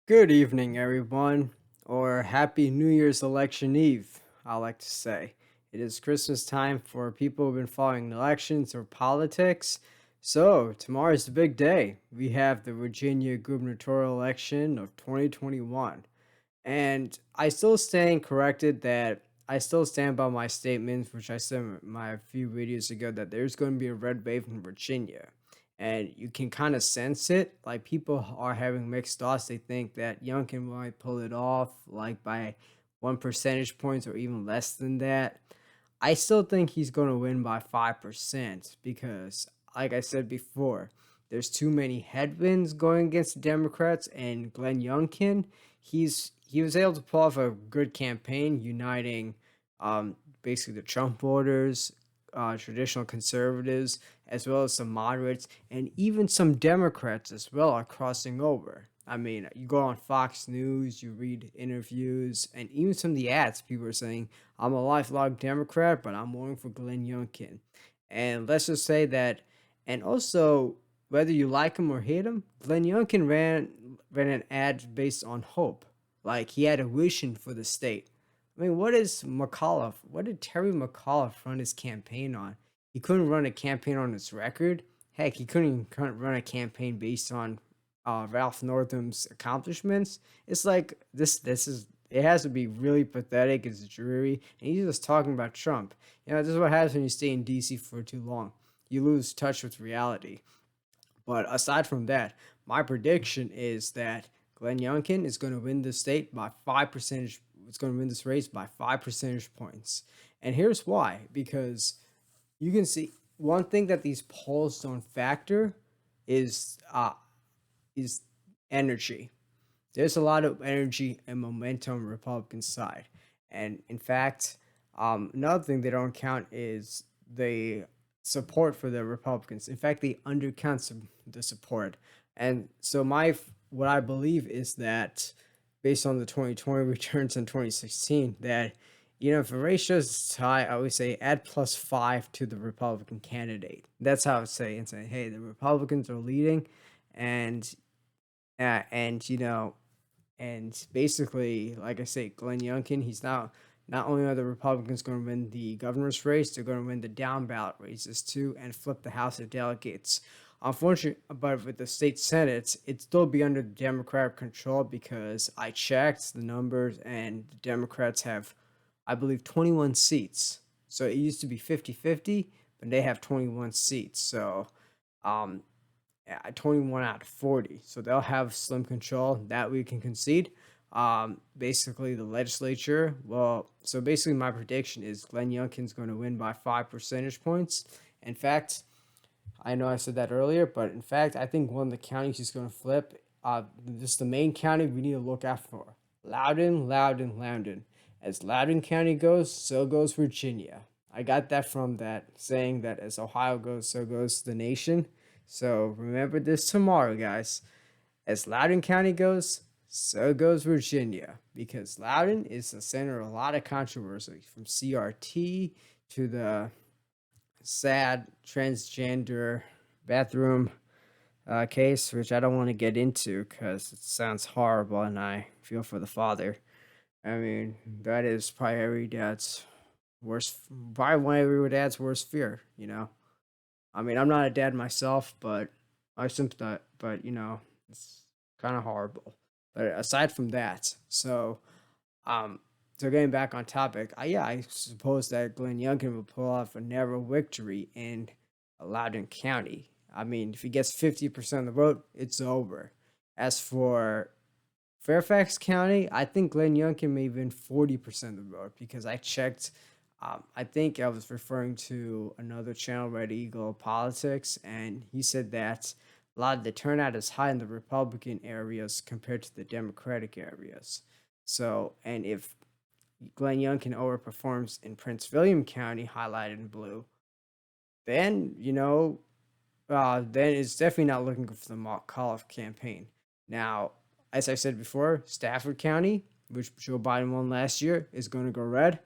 Good evening, everyone, or Happy New Year's Election Eve, I like to say. It is Christmas time for people who've been following elections or politics. So, tomorrow is the big day. We have the Virginia gubernatorial election of 2021. And I still stand corrected that I still stand by my statements, which I said in my few videos ago, that there's going to be a red wave in Virginia. And you can kind of sense it. Like people are having mixed thoughts. They think that Youngkin might pull it off, like by 1 percentage points or even less than that. I still think he's going to win by 5% because, like I said before, there's too many headwinds going against the Democrats, and Glenn Youngkin, he was able to pull off a good campaign, uniting basically the Trump voters, traditional conservatives, as well as some moderates, and even some Democrats as well are crossing over. I mean, you go on Fox News, you read interviews, and even some of the ads, people are saying, I'm a lifelong Democrat, but I'm voting for Glenn Youngkin. And let's just say that, and also, whether you like him or hate him, Glenn Youngkin ran an ad based on hope. Like he had a vision for the state. I mean, what did Terry McAuliffe run his campaign on? He couldn't run a campaign on his record. Heck, he couldn't run a campaign based on Ralph Northam's accomplishments. It's like this is it has to be really pathetic. It's dreary, and he's just talking about Trump. You know, this is what happens when you stay in DC for too long. You lose touch with reality. But aside from that, my prediction is that Glenn Youngkin is going to win the state by 5 percentage. It's going to win this race by 5 percentage points, and here's why: because you can see one thing that these polls don't factor is is energy. There's a lot of energy and momentum on the Republican side, and in fact, another thing they don't count is the support for the Republicans. In fact, they undercount the support, and so what I believe is that based on the 2020 returns in 2016, that if a ratio is high, I would say add +5 to the Republican candidate. That's how I would say and say, hey, the Republicans are leading, and and basically, like I say, Glenn Youngkin, he's not only are the Republicans going to win the governor's race, they're going to win the down ballot races too, and flip the House of Delegates. Unfortunately, but with the state Senate, it'd still be under Democratic control because I checked the numbers and the Democrats have, I believe, 21 seats. So it used to be 50-50, but they have 21 seats. So um, 21 out of 40. So they'll have slim control that we can concede. Basically, the legislature. Well, so basically, my prediction is Glenn Youngkin's going to win by 5 percentage points. In fact, I know I said that earlier, but in fact, I think one of the counties he's going to flip. This is the main county we need to look out for. Loudoun, Loudoun, Loudoun. As Loudoun County goes, so goes Virginia. I got that from that saying that as Ohio goes, so goes the nation. So remember this tomorrow, guys. As Loudoun County goes, so goes Virginia, because Loudoun is the center of a lot of controversy, from CRT to the sad transgender bathroom case, which I don't want to get into because it sounds horrible and I feel for the father. I mean, that is probably every dad's probably one of every dad's worst fear, you know? I mean, I'm not a dad myself, but I sympathize. But it's kind of horrible. But aside from that, um, so getting back on topic, yeah, I suppose that Glenn Youngkin will pull off a narrow victory in Loudoun County. I mean, if he gets 50% of the vote, it's over. As for Fairfax County, I think Glenn Youngkin may win 40% of the vote because I checked. I think I was referring to another channel, Red Eagle Politics, and he said that a lot of the turnout is high in the Republican areas compared to the Democratic areas. So, and if Glenn Youngkin overperforms in Prince William County, highlighted in blue, then then it's definitely not looking good for the McAuliffe campaign. Now, as I said before, Stafford County, which Joe Biden won last year, is going to go red.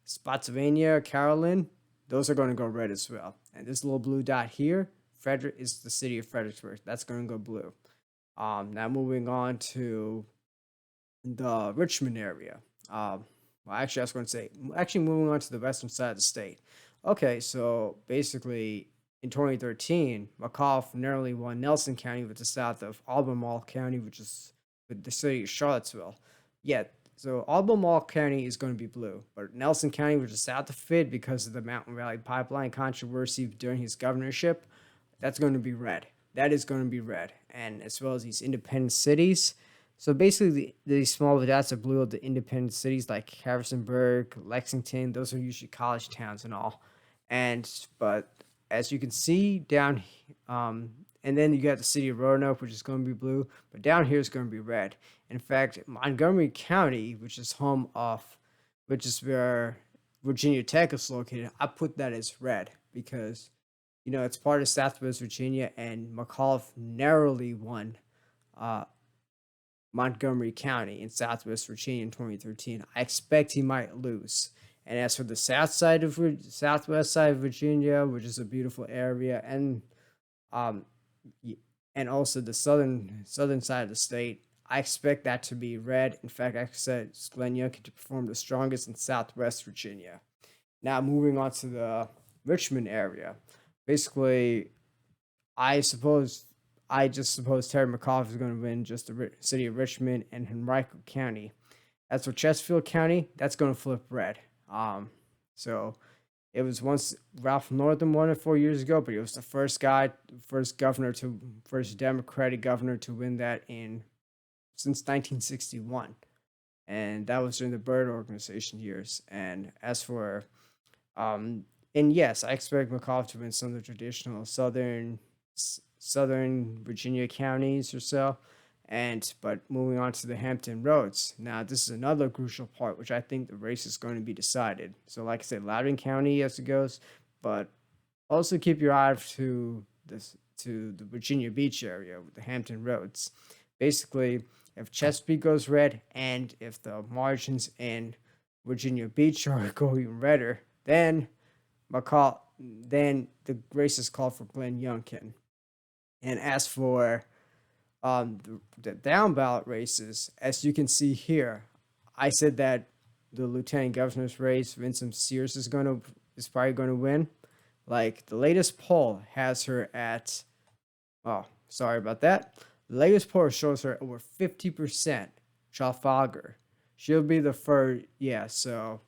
Spotsylvania, Carolyn, those are going to go red as well. And this little blue dot here, Frederick, is the city of Fredericksburg. That's going to go blue. Now moving on to the Richmond area. Well, actually, I was going to say, actually, moving on to the western side of the state. Okay, so basically, in 2013, McAuliffe narrowly won Nelson County, with the south of Albemarle County, which is with the city of Charlottesville. Yet, so Albemarle County is going to be blue, but Nelson County, which is south of it because of the Mountain Valley Pipeline controversy during his governorship, that's going to be red. That is going to be red, and as well as these independent cities. So basically, these small dots are blue of the independent cities like Harrisonburg, Lexington. Those are usually college towns and all. And but as you can see down, and then you got the city of Roanoke, which is going to be blue, but down here is going to be red. In fact, Montgomery County, which is home of, which is where Virginia Tech is located, I put that as red because it's part of Southwest Virginia, and McAuliffe narrowly won uh, Montgomery County in Southwest Virginia in 2013. I expect he might lose. And as for the southwest side of Virginia, which is a beautiful area, um, and also the southern side of the state, I expect that to be red. In fact, I said Glenn Youngkin to perform the strongest in Southwest Virginia. Now moving on to the Richmond area. Basically, I suppose I just suppose Terry McAuliffe is going to win just the city of Richmond and Henrico County. As for Chesterfield County, that's going to flip red. So it was once Ralph Northam won it 4 years ago, but he was the first Democratic governor to win that in since 1961, and that was during the Byrd Organization years. And as for and yes, I expect McAuliffe to win some of the traditional southern Virginia counties or so. And but moving on to the Hampton Roads. Now, this is another crucial part, which I think the race is going to be decided. So, like I said, Loudoun County as it goes, but also keep your eye to the Virginia Beach area with the Hampton Roads. Basically, if Chesapeake goes red, and if the margins in Virginia Beach are going redder, then the race is called for Glenn Youngkin. And as for the down ballot races, as you can see here, I said that the lieutenant governor's race, Vincent Sears is probably going to win. Like the latest poll has her at, oh, sorry about that. The latest poll shows her over 50% Trafalgar. She'll be the first, yeah. So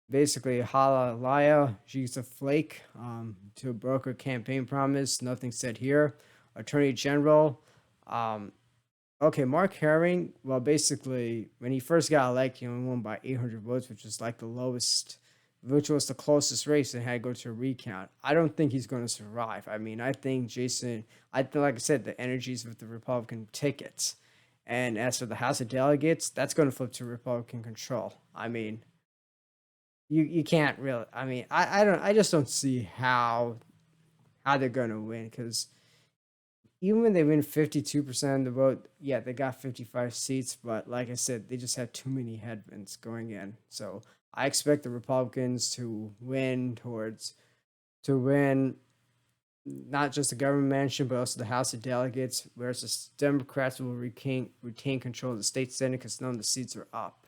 basically, Halalaya, she's a flake to broker campaign promise. Nothing said here. Attorney General, um, okay, Mark Herring. Well, basically, when he first got elected, he only won by 800 votes, which was like the lowest, which was the closest race and had to go to a recount. I don't think he's going to survive. I mean, I think like I said, the energies with the Republican tickets. And as for the House of Delegates, that's going to flip to Republican control. I mean, you can't really. I mean, I just don't see how they're going to win because even when they win 52% of the vote, yeah, they got 55 seats, but like I said, they just had too many headwinds going in. So I expect the Republicans to win not just the government mansion, but also the House of Delegates, whereas the Democrats will retain control of the state Senate because none of the seats are up.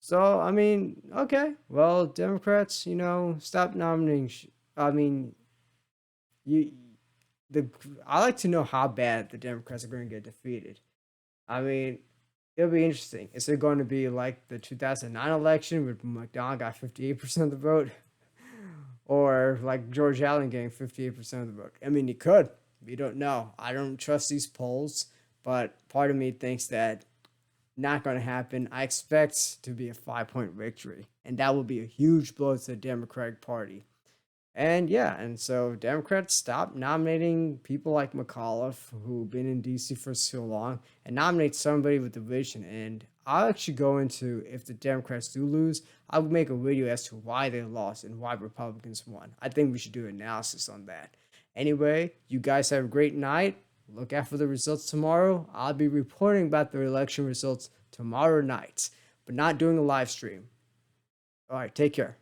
So, I mean, okay, well, Democrats, stop nominating. I mean, you the I like to know how bad the Democrats are going to get defeated. I mean, it'll be interesting. Is it going to be like the 2009 election where McDonald got 58% of the vote, or like George Allen getting 58% of the vote? I mean, he could. We don't know. I don't trust these polls, but part of me thinks that not going to happen. I expect to be a 5 point victory, and that will be a huge blow to the Democratic Party. And yeah, and so Democrats stop nominating people like McAuliffe, who've been in DC for so long, and nominate somebody with a vision. And I'll actually go into if the Democrats do lose, I will make a video as to why they lost and why Republicans won. I think we should do an analysis on that. Anyway, you guys have a great night. Look out for the results tomorrow. I'll be reporting about the election results tomorrow night, but not doing a live stream. All right, take care.